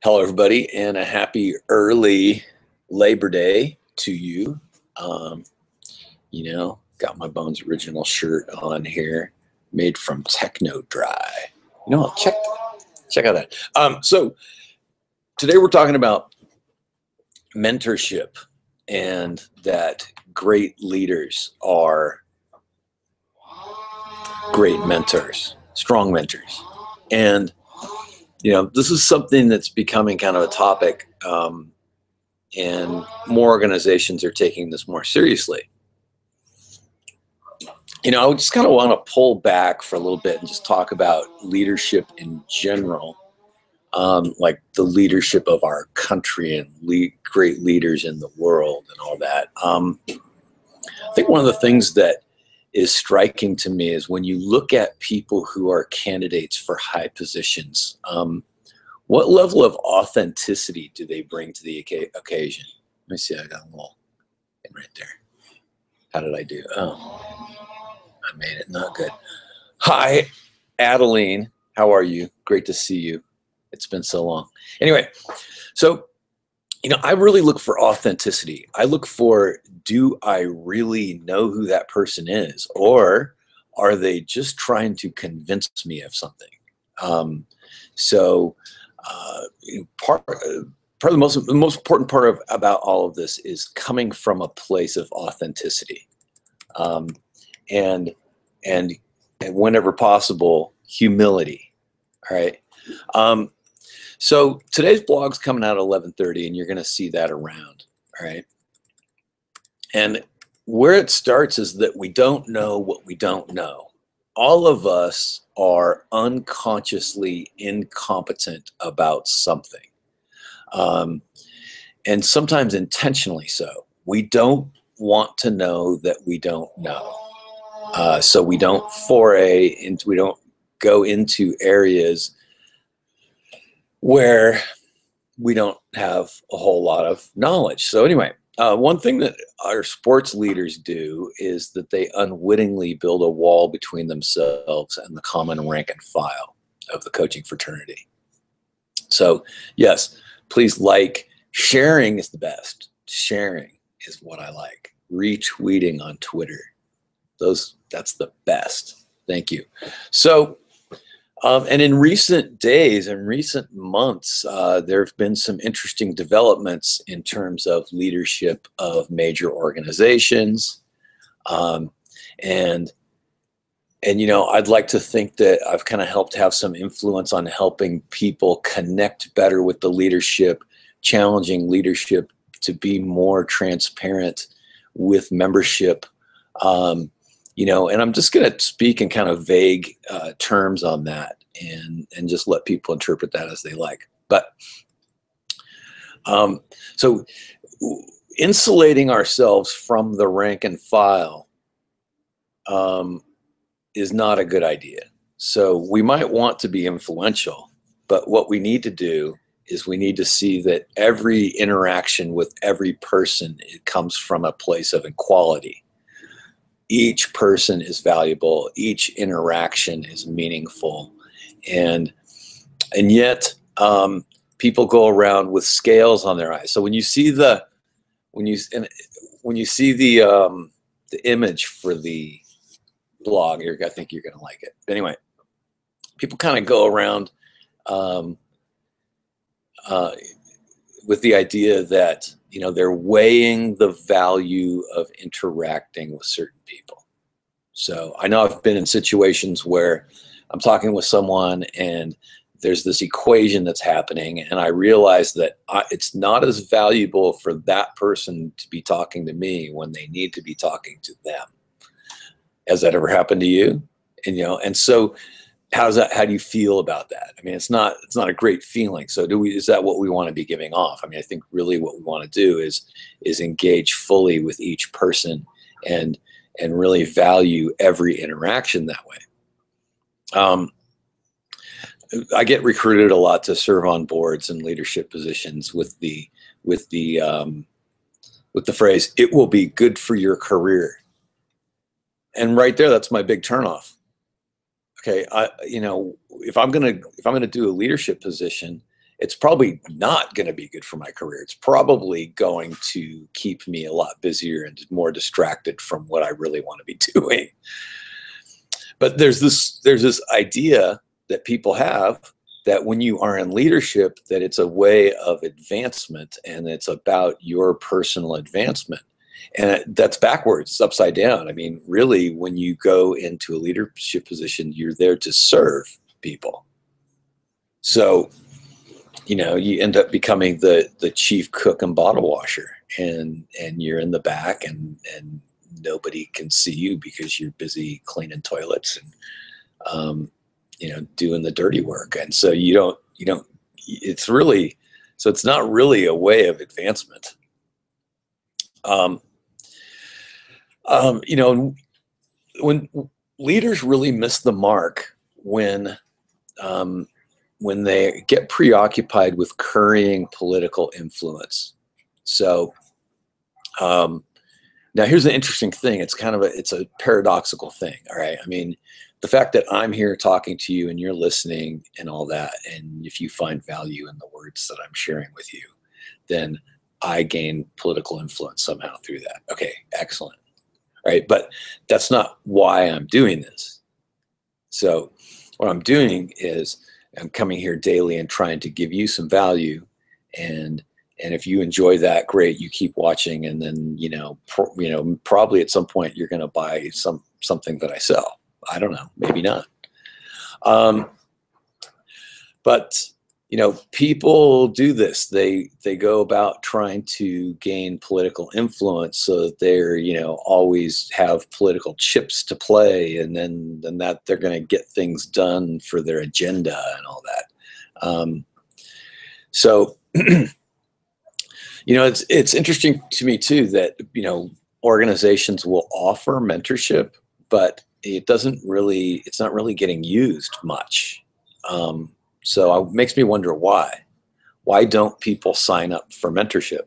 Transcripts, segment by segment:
Hello, everybody, and a happy early Labor Day to you. Um, got my Bones Original shirt on here, made from Techno Dry. Check out that. So today we're talking about mentorship, and that great leaders are great mentors, strong mentors, and this is something that's becoming kind of a topic. And more organizations are taking this more seriously. I just kind of want to pull back for a little bit and just talk about leadership in general, like the leadership of our country and great leaders in the world and all that. I think one of the things that is striking to me is when you look at people who are candidates for high positions, what level of authenticity do they bring to the occasion? Let me see, I got a little thing right there. How did I do? Oh, I made it not good. Hi, Adeline. How are you? Great to see you. It's been so long. Anyway, so, I really look for authenticity. I look for, do I really know who that person is? Or are they just trying to convince me of something? Part of the most important part about all of this is coming from a place of authenticity, and whenever possible, humility. All right. So today's blog's coming out at 11:30, and you're going to see that around. All right. And where it starts is that we don't know what we don't know. All of us are unconsciously incompetent about something, and sometimes intentionally so. We don't want to know that we don't know, so we don't we don't go into areas where we don't have a whole lot of knowledge. So anyway, one thing that our sports leaders do is that they unwittingly build a wall between themselves and the common rank and file of the coaching fraternity. So yes, please sharing is the best. Sharing is what I like. Retweeting on Twitter. That's the best. Thank you. So, and in recent days and recent months, there have been some interesting developments in terms of leadership of major organizations. And I'd like to think that I've kind of helped have some influence on helping people connect better with the leadership, challenging leadership to be more transparent with membership. And I'm just going to speak in kind of vague terms on that, and just let people interpret that as they like. But so insulating ourselves from the rank and file is not a good idea. So we might want to be influential, but what we need to do is we need to see that every interaction with every person, it comes from a place of equality. Each person is valuable. Each interaction is meaningful, and yet people go around with scales on their eyes. So when you see the image for the blog, I think you're going to like it. Anyway, people kind of go around with the idea that they're weighing the value of interacting with certain people. So I know I've been in situations where I'm talking with someone and there's this equation that's happening, and I realize that it's not as valuable for that person to be talking to me when they need to be talking to them. Has that ever happened to you? And so how do you feel about that? I mean, it's not a great feeling. So is that what we want to be giving off? I mean, I think really what we want to do is engage fully with each person and really value every interaction that way. I get recruited a lot to serve on boards and leadership positions with the phrase, "It will be good for your career." And right there, that's my big turnoff. Okay, if I'm gonna do a leadership position, it's probably not going to be good for my career. It's probably going to keep me a lot busier and more distracted from what I really want to be doing. But there's this idea that people have that when you are in leadership, that it's a way of advancement and it's about your personal advancement. And that's backwards, it's upside down. I mean, really, when you go into a leadership position, you're there to serve people. So, you know, you end up becoming the chief cook and bottle washer, and you're in the back, and nobody can see you because you're busy cleaning toilets and you know, doing the dirty work. And so you don't it's really, so it's not really a way of advancement. You know, when leaders really miss the mark when they get preoccupied with currying political influence. So now here's an interesting thing. It's kind of it's a paradoxical thing. All right. I mean, the fact that I'm here talking to you and you're listening and all that, and if you find value in the words that I'm sharing with you, then I gain political influence somehow through that. Okay, excellent. Right. But that's not why I'm doing this. So what I'm doing is I'm coming here daily and trying to give you some value, and if you enjoy that, great, you keep watching, and then probably at some point you're going to buy something that I sell. I don't know, maybe not. But you know, people do this. They go about trying to gain political influence so that they're, you know, always have political chips to play, and then that they're going to get things done for their agenda and all that. So, you know, it's interesting to me too that, you know, organizations will offer mentorship, but it's not really getting used much. So it makes me wonder why. Why don't people sign up for mentorship?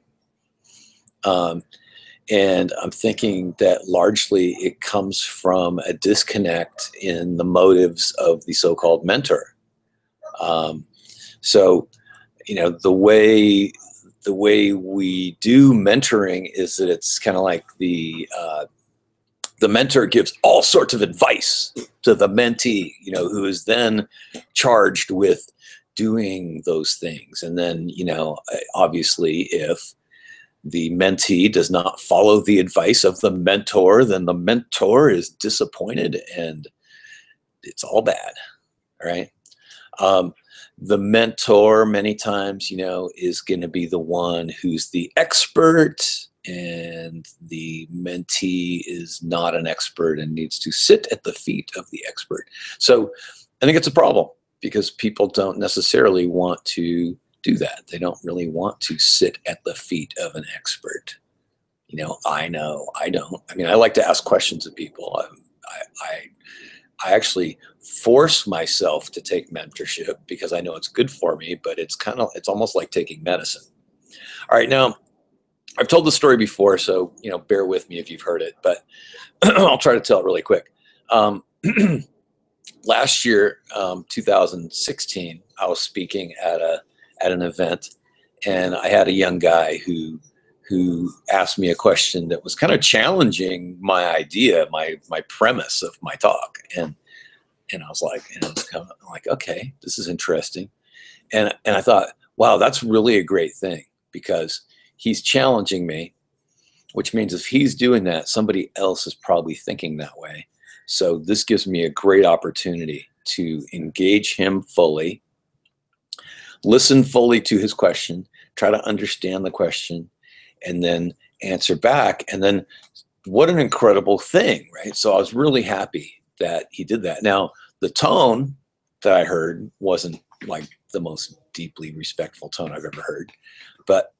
And I'm thinking that largely it comes from a disconnect in the motives of the so-called mentor. So, you know, the way we do mentoring is that it's kind of like the mentor gives all sorts of advice to the mentee, you know, who is then charged with doing those things. And then, you know, obviously if the mentee does not follow the advice of the mentor, then the mentor is disappointed and it's all bad, right? The mentor many times, you know, is going to be the one who's the expert, and the mentee is not an expert and needs to sit at the feet of the expert. So I think it's a problem because people don't necessarily want to do that. They don't really want to sit at the feet of an expert. You know, I don't. I mean, I like to ask questions of people. I actually force myself to take mentorship because I know it's good for me, but it's almost like taking medicine. All right, now I've told the story before, so, you know, bear with me if you've heard it, but I'll try to tell it really quick. Last year, 2016, I was speaking at an event, and I had a young guy who asked me a question that was kind of challenging my idea, my premise of my talk, and I was like, okay, this is interesting, and I thought, wow, that's really a great thing because he's challenging me, which means if he's doing that, somebody else is probably thinking that way. So this gives me a great opportunity to engage him fully, listen fully to his question, try to understand the question, and then answer back. And then what an incredible thing, right? So I was really happy that he did that. Now, the tone that I heard wasn't like the most deeply respectful tone I've ever heard, but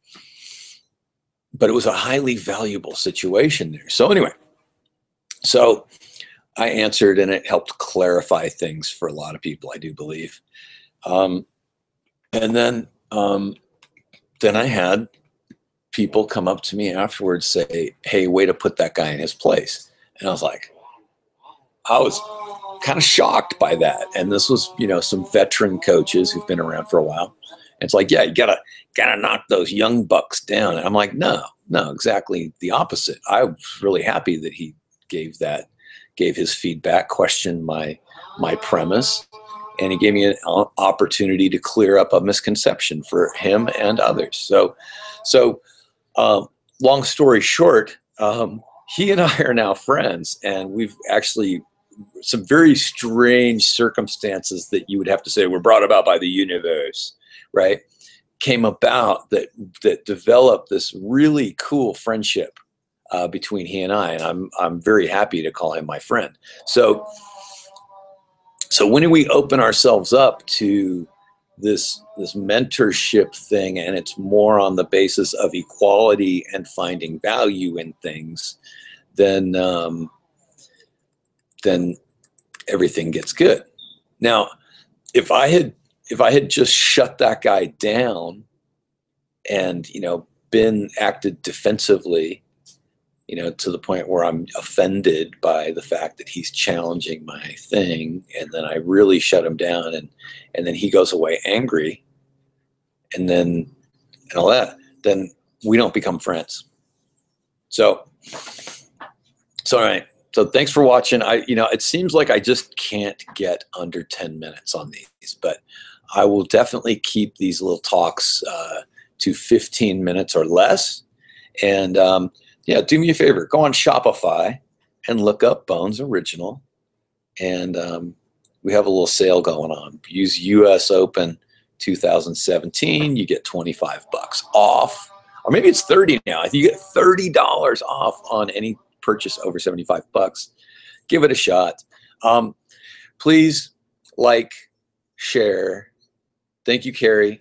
it was a highly valuable situation there. So anyway, so I answered, and it helped clarify things for a lot of people, I do believe. And then I had people come up to me afterwards, say, hey, way to put that guy in his place. And I was kind of shocked by that. And this was, you know, some veteran coaches who've been around for a while. it's like, yeah, you gotta knock those young bucks down. And I'm like, no, exactly the opposite. I was really happy that he gave his feedback, questioned my premise, and he gave me an opportunity to clear up a misconception for him and others. So long story short, he and I are now friends, and we've actually some very strange circumstances that you would have to say were brought about by the universe, right? Came about that developed this really cool friendship between he and I, and I'm very happy to call him my friend. So when we open ourselves up to this mentorship thing, and it's more on the basis of equality and finding value in things, then everything gets good. Now, if I had just shut that guy down and, acted defensively, to the point where I'm offended by the fact that he's challenging my thing, and then I really shut him down, and then he goes away angry, and all that, then we don't become friends. So all right. So thanks for watching. It seems like I just can't get under 10 minutes on these, but I will definitely keep these little talks to 15 minutes or less. And yeah, do me a favor, go on Shopify and look up Bones Original. And we have a little sale going on. Use US Open 2017, you get 25 bucks off, or maybe it's 30 now. I think you get $30 off on any purchase over 75 bucks. Give it a shot. Please like, share. Thank you, Carrie.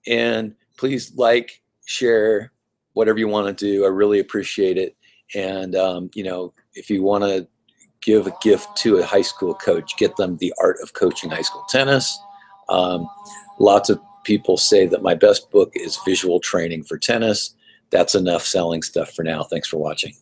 And please like, share, whatever you want to do. I really appreciate it. And, if you want to give a gift to a high school coach, get them The Art of Coaching High School Tennis. Lots of people say that my best book is Visual Training for Tennis. That's enough selling stuff for now. Thanks for watching.